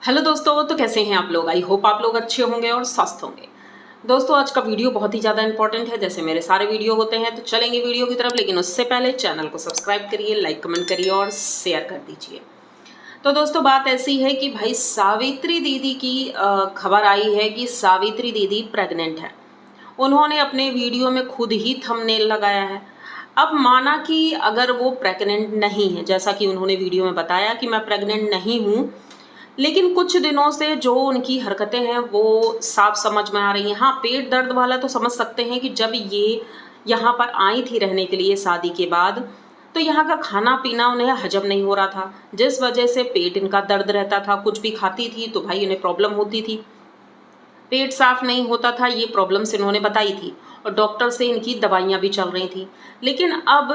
Hello दोस्तों, तो कैसे हैं आप लोग। आई होप आप लोग अच्छे होंगे और स्वस्थ होंगे। दोस्तों, आज का वीडियो बहुत ही ज़्यादा इंपॉर्टेंट है, जैसे मेरे सारे वीडियो होते हैं। तो चलेंगे वीडियो की तरफ, लेकिन उससे पहले चैनल को सब्सक्राइब करिए, लाइक कमेंट करिए और शेयर कर दीजिए। तो दोस्तों, बात ऐसी है कि भाई सावित्री दीदी की खबर आई है कि सावित्री दीदी प्रेग्नेंट है। उन्होंने अपने वीडियो में खुद ही थंबनेल लगाया है। अब माना कि अगर वो प्रेग्नेंट नहीं है, जैसा कि उन्होंने वीडियो में बताया कि मैं प्रेग्नेंट नहीं हूँ, लेकिन कुछ दिनों से जो उनकी हरकतें हैं वो साफ समझ में आ रही हैं। हाँ, पेट दर्द वाला तो समझ सकते हैं कि जब ये यहाँ पर आई थी रहने के लिए शादी के बाद, तो यहाँ का खाना पीना उन्हें हजम नहीं हो रहा था, जिस वजह से पेट इनका दर्द रहता था। कुछ भी खाती थी तो भाई उन्हें प्रॉब्लम होती थी, पेट साफ नहीं होता था। ये प्रॉब्लम्स इन्होंने बताई थी और डॉक्टर से इनकी दवाइयाँ भी चल रही थी। लेकिन अब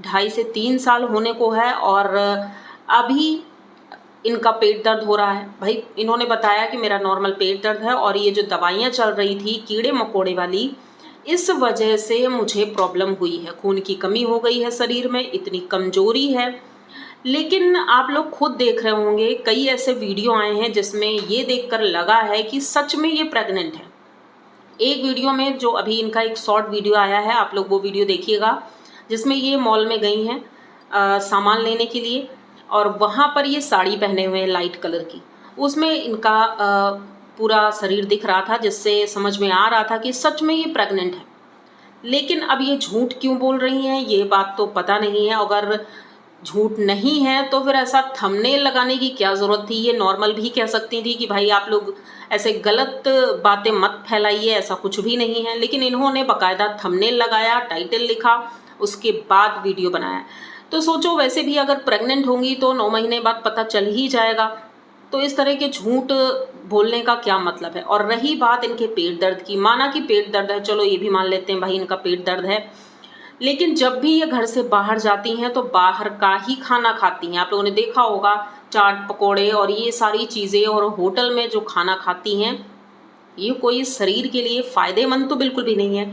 2.5 से 3 साल होने को है और अभी इनका पेट दर्द हो रहा है। भाई इन्होंने बताया कि मेरा नॉर्मल पेट दर्द है और ये जो दवाइयाँ चल रही थी कीड़े मकोड़े वाली, इस वजह से मुझे प्रॉब्लम हुई है। खून की कमी हो गई है, शरीर में इतनी कमजोरी है। लेकिन आप लोग खुद देख रहे होंगे, कई ऐसे वीडियो आए हैं जिसमें ये देखकर लगा है कि सच में ये प्रेग्नेंट है। एक वीडियो में जो अभी इनका एक शॉर्ट वीडियो आया है, आप लोग वो वीडियो देखिएगा, जिसमें ये मॉल में गई हैं सामान लेने के लिए और वहाँ पर ये साड़ी पहने हुए हैं लाइट कलर की। उसमें इनका पूरा शरीर दिख रहा था, जिससे समझ में आ रहा था कि सच में ये प्रेग्नेंट है। लेकिन अब ये झूठ क्यों बोल रही हैं, ये बात तो पता नहीं है। अगर झूठ नहीं है तो फिर ऐसा थंबनेल लगाने की क्या ज़रूरत थी। ये नॉर्मल भी कह सकती थी कि भाई आप लोग ऐसे गलत बातें मत फैलाइए, ऐसा कुछ भी नहीं है। लेकिन इन्होंने बाकायदा थंबनेल लगाया, टाइटल लिखा, उसके बाद वीडियो बनाया। तो सोचो, वैसे भी अगर प्रेग्नेंट होंगी तो 9 महीने बाद पता चल ही जाएगा। तो इस तरह के झूठ बोलने का क्या मतलब है। और रही बात इनके पेट दर्द की, माना कि पेट दर्द है, चलो ये भी मान लेते हैं भाई इनका पेट दर्द है। लेकिन जब भी ये घर से बाहर जाती हैं तो बाहर का ही खाना खाती हैं। आप लोगों ने देखा होगा, चाट पकोड़े और ये सारी चीज़ें, और होटल में जो खाना खाती हैं ये कोई शरीर के लिए फ़ायदेमंद तो बिल्कुल भी नहीं है।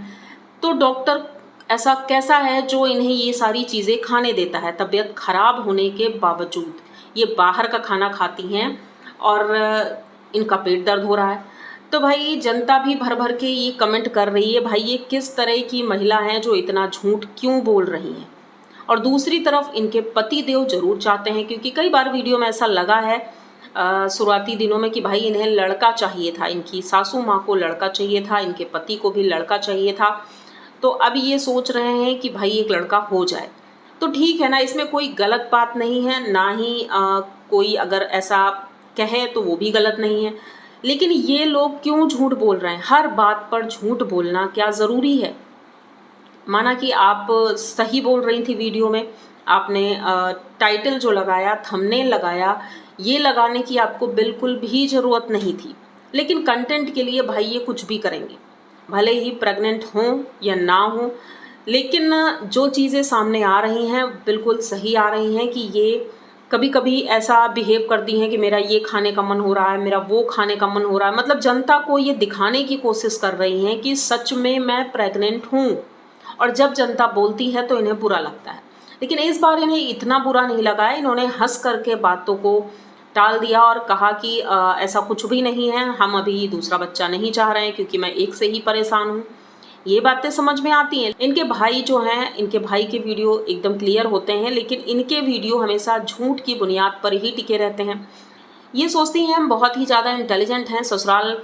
तो डॉक्टर ऐसा कैसा है जो इन्हें ये सारी चीज़ें खाने देता है, तबीयत खराब होने के बावजूद ये बाहर का खाना खाती हैं और इनका पेट दर्द हो रहा है। तो भाई जनता भी भर भर के ये कमेंट कर रही है, भाई ये किस तरह की महिला हैं जो इतना झूठ क्यों बोल रही हैं। और दूसरी तरफ इनके पति देव जरूर चाहते हैं, क्योंकि कई बार वीडियो में ऐसा लगा है शुरुआती दिनों में कि भाई इन्हें लड़का चाहिए था, इनकी सासू माँ को लड़का चाहिए था, इनके पति को भी लड़का चाहिए था। तो अब ये सोच रहे हैं कि भाई एक लड़का हो जाए। तो ठीक है ना, इसमें कोई गलत बात नहीं है, ना ही कोई अगर ऐसा कहे तो वो भी गलत नहीं है। लेकिन ये लोग क्यों झूठ बोल रहे हैं, हर बात पर झूठ बोलना क्या ज़रूरी है। माना कि आप सही बोल रही थी वीडियो में, आपने टाइटल जो लगाया, थंबनेल लगाया, ये लगाने की आपको बिल्कुल भी ज़रूरत नहीं थी। लेकिन कंटेंट के लिए भाई ये कुछ भी करेंगे, भले ही प्रेग्नेंट हों या ना हों। लेकिन जो चीज़ें सामने आ रही हैं बिल्कुल सही आ रही हैं कि ये कभी कभी ऐसा बिहेव करती हैं कि मेरा ये खाने का मन हो रहा है, मेरा वो खाने का मन हो रहा है। मतलब जनता को ये दिखाने की कोशिश कर रही हैं कि सच में मैं प्रेग्नेंट हूँ। और जब जनता बोलती है तो इन्हें बुरा लगता है। लेकिन इस बार इन्हें इतना बुरा नहीं लगा है, इन्होंने हंस करके बातों को टाल दिया और कहा कि ऐसा कुछ भी नहीं है, हम अभी दूसरा बच्चा नहीं चाह रहे हैं क्योंकि मैं एक से ही परेशान हूँ। ये बातें समझ में आती हैं। इनके भाई जो हैं, इनके भाई के वीडियो एकदम क्लियर होते हैं, लेकिन इनके वीडियो हमेशा झूठ की बुनियाद पर ही टिके रहते हैं। ये सोचती हैं हम बहुत ही ज़्यादा इंटेलिजेंट हैं, ससुराल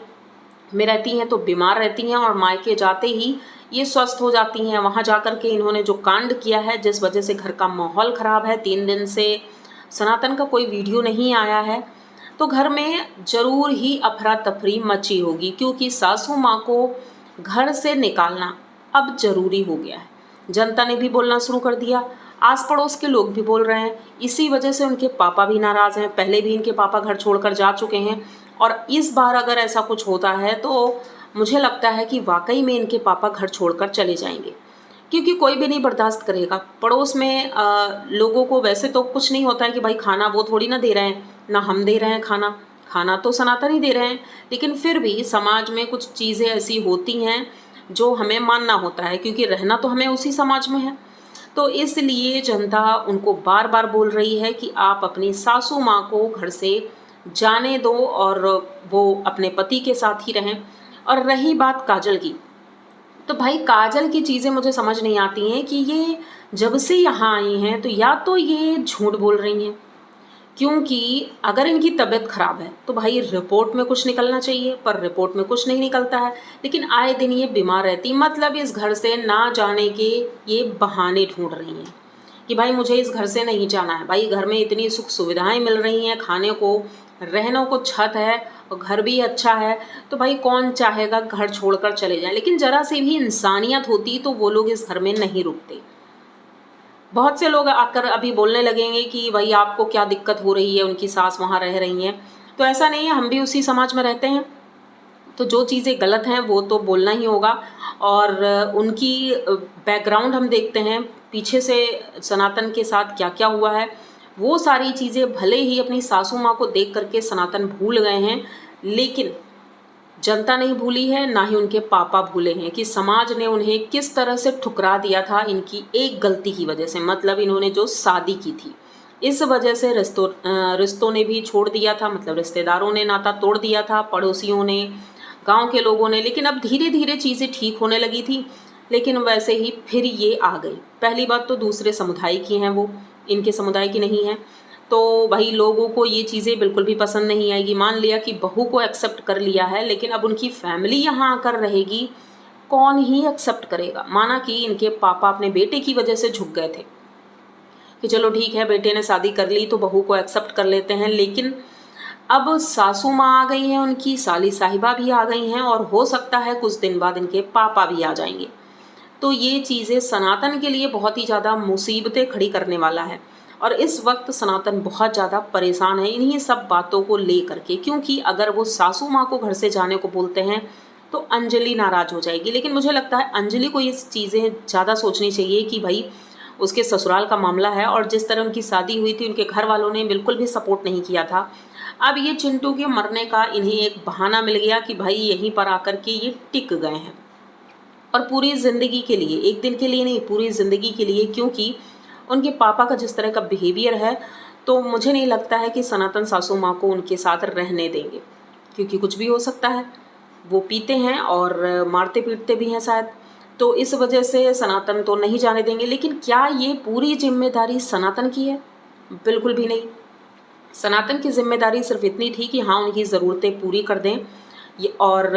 में रहती हैं तो बीमार रहती हैं और मायके जाते ही ये स्वस्थ हो जाती हैं। वहाँ जाकर के इन्होंने जो कांड किया है, जिस वजह से घर का माहौल ख़राब है, 3 दिन से सनातन का कोई वीडियो नहीं आया है, तो घर में ज़रूर ही अफरा तफरी मची होगी, क्योंकि सासू माँ को घर से निकालना अब ज़रूरी हो गया है। जनता ने भी बोलना शुरू कर दिया, आस पड़ोस के लोग भी बोल रहे हैं। इसी वजह से उनके पापा भी नाराज़ हैं, पहले भी इनके पापा घर छोड़कर जा चुके हैं और इस बार अगर ऐसा कुछ होता है तो मुझे लगता है कि वाकई में इनके पापा घर छोड़कर चले जाएंगे, क्योंकि कोई भी नहीं बर्दाश्त करेगा। पड़ोस में लोगों को वैसे तो कुछ नहीं होता है कि भाई खाना वो थोड़ी ना दे रहे हैं, ना हम दे रहे हैं खाना, खाना तो सनातन ही दे रहे हैं। लेकिन फिर भी समाज में कुछ चीज़ें ऐसी होती हैं जो हमें मानना होता है, क्योंकि रहना तो हमें उसी समाज में है। तो इसलिए जनता उनको बार बार बोल रही है कि आप अपनी सासू माँ को घर से जाने दो और वो अपने पति के साथ ही रहें। और रही बात काजल की, तो भाई काजल की चीज़ें मुझे समझ नहीं आती हैं कि ये जब से यहाँ आई हैं तो या तो ये झूठ बोल रही हैं, क्योंकि अगर इनकी तबीयत ख़राब है तो भाई रिपोर्ट में कुछ निकलना चाहिए, पर रिपोर्ट में कुछ नहीं निकलता है। लेकिन आए दिन ये बीमार रहती, मतलब इस घर से ना जाने के ये बहाने ढूंढ रही हैं कि भाई मुझे इस घर से नहीं जाना है। भाई घर में इतनी सुख सुविधाएं मिल रही हैं, खाने को रहने को छत है और घर भी अच्छा है, तो भाई कौन चाहेगा घर छोड़कर चले जाएं। लेकिन ज़रा सी भी इंसानियत होती तो वो लोग इस घर में नहीं रुकते। बहुत से लोग आकर अभी बोलने लगेंगे कि भाई आपको क्या दिक्कत हो रही है, उनकी सास वहाँ रह रही हैं। तो ऐसा नहीं है, हम भी उसी समाज में रहते हैं, तो जो चीज़ें गलत हैं वो तो बोलना ही होगा। और उनकी बैकग्राउंड हम देखते हैं, पीछे से सनातन के साथ क्या क्या हुआ है, वो सारी चीज़ें भले ही अपनी सासू माँ को देख करके सनातन भूल गए हैं, लेकिन जनता नहीं भूली है, ना ही उनके पापा भूले हैं कि समाज ने उन्हें किस तरह से ठुकरा दिया था इनकी एक गलती की वजह से। मतलब इन्होंने जो शादी की थी, इस वजह से रिश्तों ने भी छोड़ दिया था, मतलब रिश्तेदारों ने नाता तोड़ दिया था, पड़ोसियों ने, गांव के लोगों ने। लेकिन अब धीरे धीरे चीज़ें ठीक होने लगी थी, लेकिन वैसे ही फिर ये आ गई। पहली बात तो दूसरे समुदाय की हैं, वो इनके समुदाय की नहीं है, तो भाई लोगों को ये चीज़ें बिल्कुल भी पसंद नहीं आएगी। मान लिया कि बहू को एक्सेप्ट कर लिया है, लेकिन अब उनकी फैमिली यहाँ आकर रहेगी, कौन ही एक्सेप्ट करेगा। माना कि इनके पापा अपने बेटे की वजह से झुक गए थे कि चलो ठीक है, बेटे ने शादी कर ली तो बहू को एक्सेप्ट कर लेते हैं, लेकिन अब सासू माँ आ गई हैं, उनकी साली साहिबा भी आ गई हैं, और हो सकता है कुछ दिन बाद इनके पापा भी आ जाएंगे। तो ये चीज़ें सनातन के लिए बहुत ही ज़्यादा मुसीबतें खड़ी करने वाला है। और इस वक्त सनातन बहुत ज़्यादा परेशान है इन्हीं सब बातों को ले करके, क्योंकि अगर वो सासू माँ को घर से जाने को बोलते हैं तो अंजलि नाराज़ हो जाएगी। लेकिन मुझे लगता है अंजलि को ये चीज़ें ज़्यादा सोचनी चाहिए कि भाई उसके ससुराल का मामला है, और जिस तरह उनकी शादी हुई थी उनके घर वालों ने बिल्कुल भी सपोर्ट नहीं किया था। अब ये चिंटू के मरने का इन्हें एक बहाना मिल गया कि भाई यहीं पर आकर के ये टिक गए हैं, और पूरी ज़िंदगी के लिए, एक दिन के लिए नहीं, पूरी ज़िंदगी के लिए। क्योंकि उनके पापा का जिस तरह का बिहेवियर है, तो मुझे नहीं लगता है कि सनातन सासू माँ को उनके साथ रहने देंगे, क्योंकि कुछ भी हो सकता है। वो पीते हैं और मारते पीटते भी हैं शायद, तो इस वजह से सनातन तो नहीं जाने देंगे। लेकिन क्या ये पूरी जिम्मेदारी सनातन की है? बिल्कुल भी नहीं। सनातन की जिम्मेदारी सिर्फ इतनी थी कि हाँ, उनकी ज़रूरतें पूरी कर दें और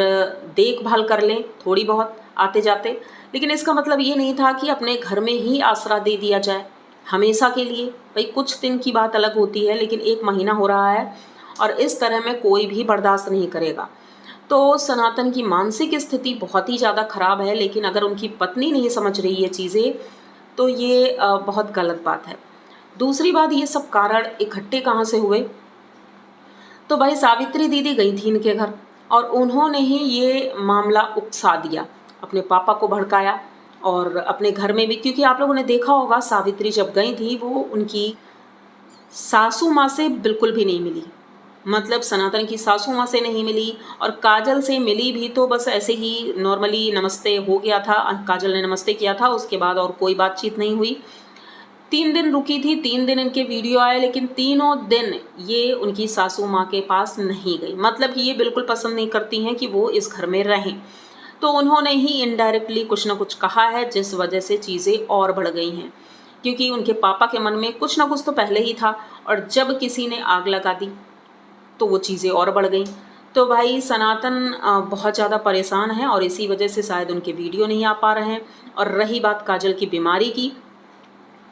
देखभाल कर लें थोड़ी बहुत आते जाते। लेकिन इसका मतलब ये नहीं था कि अपने घर में ही आसरा दे दिया जाए हमेशा के लिए। भाई कुछ दिन की बात अलग होती है, लेकिन 1 महीना हो रहा है और इस तरह में कोई भी बर्दाश्त नहीं करेगा। तो सनातन की मानसिक स्थिति बहुत ही ज़्यादा ख़राब है, लेकिन अगर उनकी पत्नी नहीं समझ रही है चीज़ें, तो ये बहुत गलत बात है। दूसरी बात, ये सब कारण इकट्ठे कहाँ से हुए? तो भाई सावित्री दीदी गई थी इनके घर, और उन्होंने ही ये मामला उकसा दिया, अपने पापा को भड़काया और अपने घर में भी। क्योंकि आप लोगों ने देखा होगा, सावित्री जब गई थी वो उनकी सासू माँ से बिल्कुल भी नहीं मिली, मतलब सनातन की सासू माँ से नहीं मिली, और काजल से मिली भी तो बस ऐसे ही नॉर्मली नमस्ते हो गया था, काजल ने नमस्ते किया था, उसके बाद और कोई बातचीत नहीं हुई। 3 दिन रुकी थी, 3 दिन इनके वीडियो आए, लेकिन तीनों दिन ये उनकी सासू माँ के पास नहीं गई। मतलब कि ये बिल्कुल पसंद नहीं करती हैं कि वो इस घर में रहें। तो उन्होंने ही इनडायरेक्टली कुछ ना कुछ कहा है, जिस वजह से चीज़ें और बढ़ गई हैं। क्योंकि उनके पापा के मन में कुछ ना कुछ तो पहले ही था, और जब किसी ने आग लगा दी तो वो चीज़ें और बढ़ गई। तो भाई सनातन बहुत ज़्यादा परेशान है, और इसी वजह से शायद उनके वीडियो नहीं आ पा रहे हैं। और रही बात काजल की बीमारी की,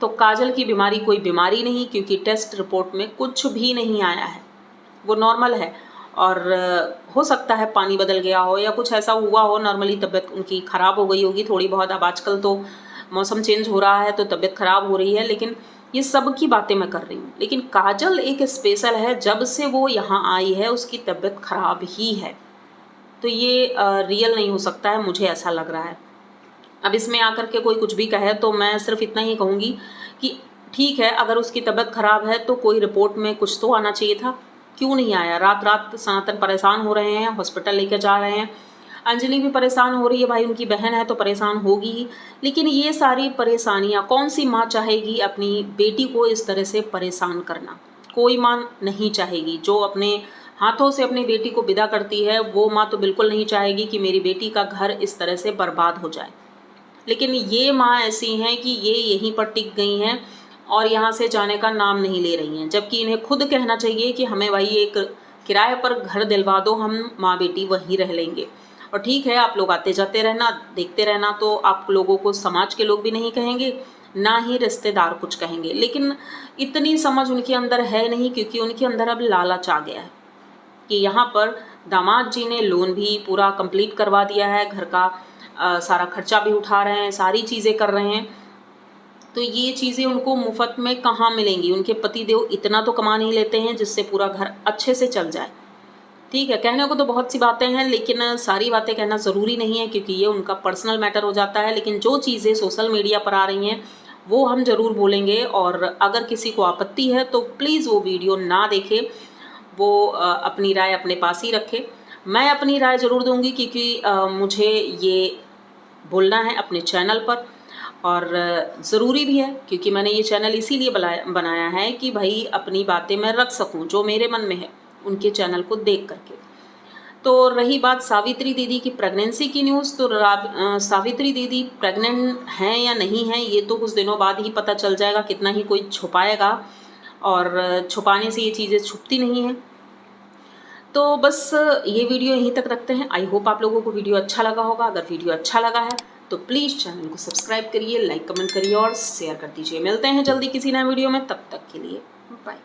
तो काजल की बीमारी कोई बीमारी नहीं, क्योंकि टेस्ट रिपोर्ट में कुछ भी नहीं आया है, वो नॉर्मल है। और हो सकता है पानी बदल गया हो या कुछ ऐसा हुआ हो, नॉर्मली तबीयत उनकी ख़राब हो गई होगी थोड़ी बहुत। अब आजकल तो मौसम चेंज हो रहा है तो तबीयत ख़राब हो रही है, लेकिन ये सब की बातें मैं कर रही हूँ। लेकिन काजल एक स्पेशल है, जब से वो यहाँ आई है उसकी तबीयत ख़राब ही है, तो ये रियल नहीं हो सकता है, मुझे ऐसा लग रहा है। अब इसमें आकर के कोई कुछ भी कहे तो मैं सिर्फ इतना ही कहूँगी कि ठीक है, अगर उसकी तबीयत ख़राब है तो कोई रिपोर्ट में कुछ तो आना चाहिए था, क्यों नहीं आया? रात रात सनातन परेशान हो रहे हैं, हॉस्पिटल लेकर जा रहे हैं, अंजलि भी परेशान हो रही है, भाई उनकी बहन है तो परेशान होगी ही। लेकिन ये सारी परेशानियाँ कौन सी माँ चाहेगी अपनी बेटी को इस तरह से परेशान करना? कोई माँ नहीं चाहेगी, जो अपने हाथों से अपनी बेटी को विदा करती है वो माँ तो बिल्कुल नहीं चाहेगी कि मेरी बेटी का घर इस तरह से बर्बाद हो जाए। लेकिन ये माँ ऐसी हैं कि ये यहीं पर टिक गई हैं और यहाँ से जाने का नाम नहीं ले रही हैं, जबकि इन्हें खुद कहना चाहिए कि हमें भाई एक किराए पर घर दिलवा दो, हम माँ बेटी वहीं रह लेंगे। और ठीक है, आप लोग आते जाते रहना, देखते रहना, तो आप लोगों को समाज के लोग भी नहीं कहेंगे, ना ही रिश्तेदार कुछ कहेंगे। लेकिन इतनी समझ उनके अंदर है नहीं, क्योंकि उनके अंदर अब लालच आ गया है कि यहाँ पर दामाद जी ने लोन भी पूरा कंप्लीट करवा दिया है, घर का सारा खर्चा भी उठा रहे हैं, सारी चीज़ें कर रहे हैं, तो ये चीज़ें उनको मुफ्त में कहाँ मिलेंगी। उनके पतिदेव इतना तो कमा नहीं लेते हैं जिससे पूरा घर अच्छे से चल जाए। ठीक है, कहने को तो बहुत सी बातें हैं, लेकिन सारी बातें कहना ज़रूरी नहीं है, क्योंकि ये उनका पर्सनल मैटर हो जाता है। लेकिन जो चीज़ें सोशल मीडिया पर आ रही हैं वो हम ज़रूर बोलेंगे, और अगर किसी को आपत्ति है तो प्लीज़ वो वीडियो ना देखे, वो अपनी राय अपने पास ही रखे। मैं अपनी राय ज़रूर दूंगी, क्योंकि मुझे ये बोलना है अपने चैनल पर, और ज़रूरी भी है, क्योंकि मैंने ये चैनल इसीलिए बनाया है कि भाई अपनी बातें मैं रख सकूं जो मेरे मन में है उनके चैनल को देख करके। तो रही बात सावित्री दीदी की प्रेगनेंसी की न्यूज़, तो सावित्री दीदी प्रेग्नेंट हैं या नहीं हैं ये तो कुछ दिनों बाद ही पता चल जाएगा, कितना ही कोई छुपाएगा, और छुपाने से ये चीज़ें छुपती नहीं हैं। तो बस ये वीडियो यहीं तक रखते हैं। आई होप आप लोगों को वीडियो अच्छा लगा होगा। अगर वीडियो अच्छा लगा है तो प्लीज़ चैनल को सब्सक्राइब करिए, लाइक कमेंट करिए और शेयर कर दीजिए। मिलते हैं जल्दी किसी नए वीडियो में, तब तक के लिए बाय।